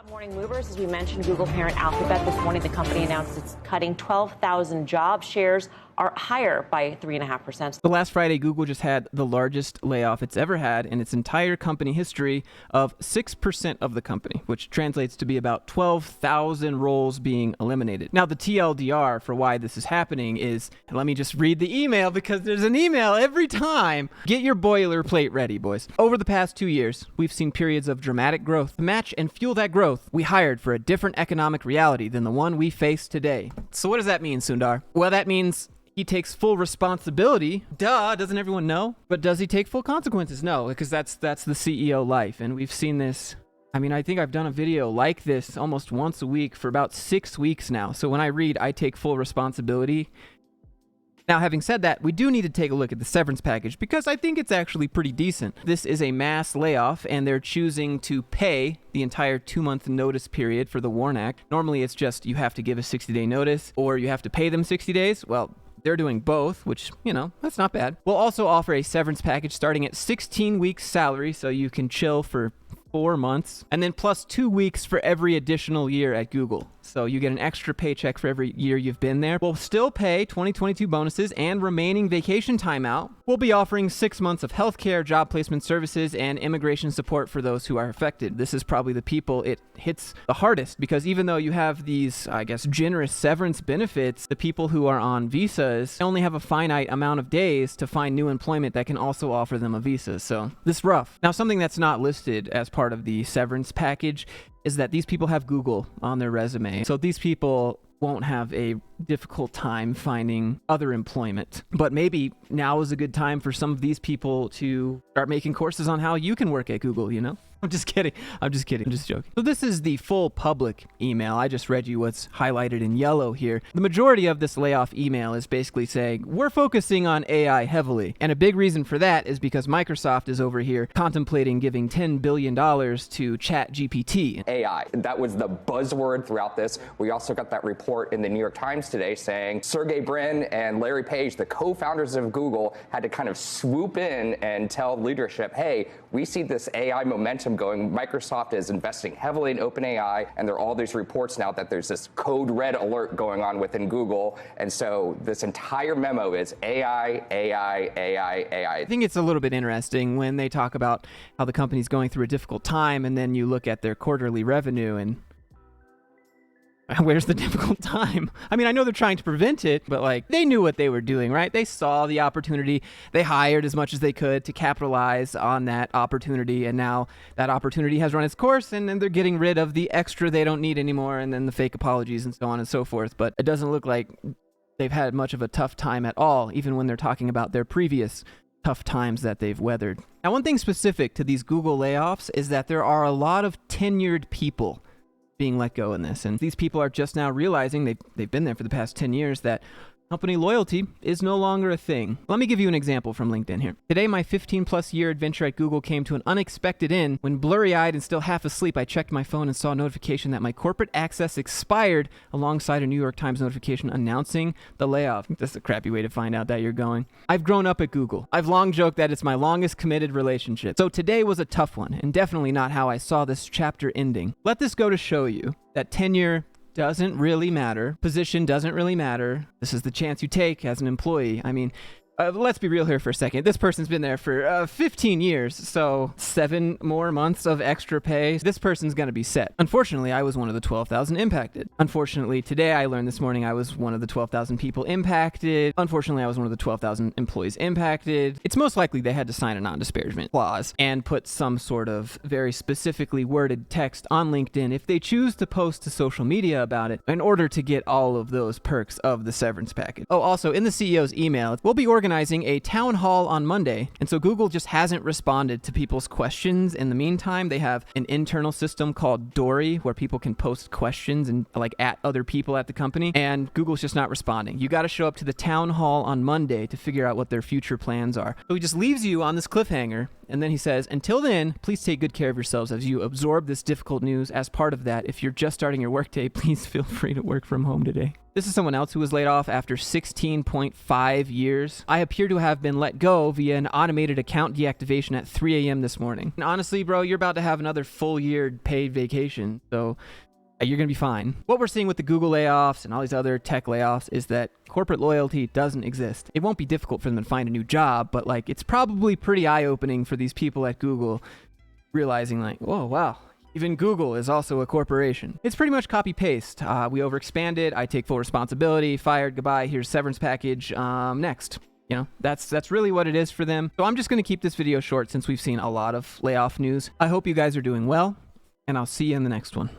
Morning movers, as we mentioned, Google parent Alphabet this morning, the company announced it's cutting 12,000 jobs. Shares are higher by 3.5%. The last Friday, Google just had the largest layoff it's ever had in its entire company history of 6% of the company, which translates to be about 12,000 roles being eliminated. Now, the TLDR for why this is happening is, and let me just read the email because there's an email every time. Get your boilerplate ready, boys. Over the past 2 years, we've seen periods of dramatic growth. To match and fuel that growth, we hired for a different economic reality than the one we face today. So what does that mean, Sundar? Well, that means he takes full responsibility. Duh, doesn't everyone know? But does he take full consequences? No, because that's the CEO life. And we've seen this. I mean, I think I've done a video like this almost once a week for about 6 weeks now. So when I read, I take full responsibility. Now, having said that, we do need to take a look at the severance package because I think it's actually pretty decent. This is a mass layoff, and they're choosing to pay the entire 2-month notice period for the WARN Act. Normally, it's just you have to give a 60-day notice or you have to pay them 60 days. Well, they're doing both, which, that's not bad. We'll also offer a severance package starting at 16 weeks salary, so you can chill for 4 months, and then plus 2 weeks for every additional year at Google. So you get an extra paycheck for every year you've been there. We'll still pay 2022 bonuses and remaining vacation time out. We'll be offering 6 months of healthcare, job placement services, and immigration support for those who are affected. This is probably the people it hits the hardest because even though you have these, generous severance benefits, the people who are on visas only have a finite amount of days to find new employment that can also offer them a visa. So this is rough. Now, something that's not listed as part of the severance package is that these people have Google on their resume. So these people won't have a difficult time finding other employment. But maybe now is a good time for some of these people to start making courses on how you can work at Google, I'm just kidding. I'm just joking. So this is the full public email. I just read you what's highlighted in yellow here. The majority of this layoff email is basically saying, we're focusing on AI heavily. And a big reason for that is because Microsoft is over here contemplating giving $10 billion to ChatGPT. AI, that was the buzzword throughout this. We also got that report in the New York Times today saying Sergey Brin and Larry Page, the co-founders of Google, had to kind of swoop in and tell leadership, hey, we see this AI momentum going. Microsoft is investing heavily in OpenAI, and there are all these reports now that there's this code red alert going on within Google. And so this entire memo is AI, AI, AI, AI. I think it's a little bit interesting when they talk about how the company's going through a difficult time, and then you look at their quarterly revenue and where's the difficult time? I mean, I know they're trying to prevent it, but they knew what they were doing, right? They saw the opportunity. They hired as much as they could to capitalize on that opportunity. And now that opportunity has run its course, and then they're getting rid of the extra they don't need anymore, and then the fake apologies and so on and so forth. But it doesn't look like they've had much of a tough time at all, even when they're talking about their previous tough times that they've weathered. Now, one thing specific to these Google layoffs is that there are a lot of tenured people being let go in this. And these people are just now realizing they've been there for the past 10 years that company loyalty is no longer a thing. Let me give you an example from LinkedIn here. Today, my 15-plus year adventure at Google came to an unexpected end. When blurry-eyed and still half asleep, I checked my phone and saw a notification that my corporate access expired alongside a New York Times notification announcing the layoff. That's a crappy way to find out that you're going. I've grown up at Google. I've long joked that it's my longest committed relationship. So today was a tough one, and definitely not how I saw this chapter ending. Let this go to show you that tenure doesn't really matter. Position doesn't really matter. This is the chance you take as an employee. I mean, let's be real here for a second. This person's been there for 15 years, so 7 more months of extra pay. This person's going to be set. Unfortunately, I was one of the 12,000 impacted. Unfortunately, today I learned this morning I was one of the 12,000 people impacted. Unfortunately, I was one of the 12,000 employees impacted. It's most likely they had to sign a non-disparagement clause and put some sort of very specifically worded text on LinkedIn if they choose to post to social media about it in order to get all of those perks of the severance package. Oh, also, in the CEO's email, we'll be organizing a town hall on Monday. And so Google just hasn't responded to people's questions. In the meantime, they have an internal system called Dory where people can post questions and at other people at the company. And Google's just not responding. You got to show up to the town hall on Monday to figure out what their future plans are. So he just leaves you on this cliffhanger. And then he says, until then, please take good care of yourselves as you absorb this difficult news. As part of that, if you're just starting your workday, please feel free to work from home today. This is someone else who was laid off after 16.5 years. I appear to have been let go via an automated account deactivation at 3 a.m. this morning. And honestly, bro, you're about to have another full year paid vacation, so you're going to be fine. What we're seeing with the Google layoffs and all these other tech layoffs is that corporate loyalty doesn't exist. It won't be difficult for them to find a new job, but like it's probably pretty eye-opening for these people at Google realizing like, whoa, wow. Even Google is also a corporation. It's pretty much copy-paste. We overexpanded. I take full responsibility. Fired. Goodbye. Here's severance package. Next. You know, that's really what it is for them. So I'm just going to keep this video short since we've seen a lot of layoff news. I hope you guys are doing well, and I'll see you in the next one.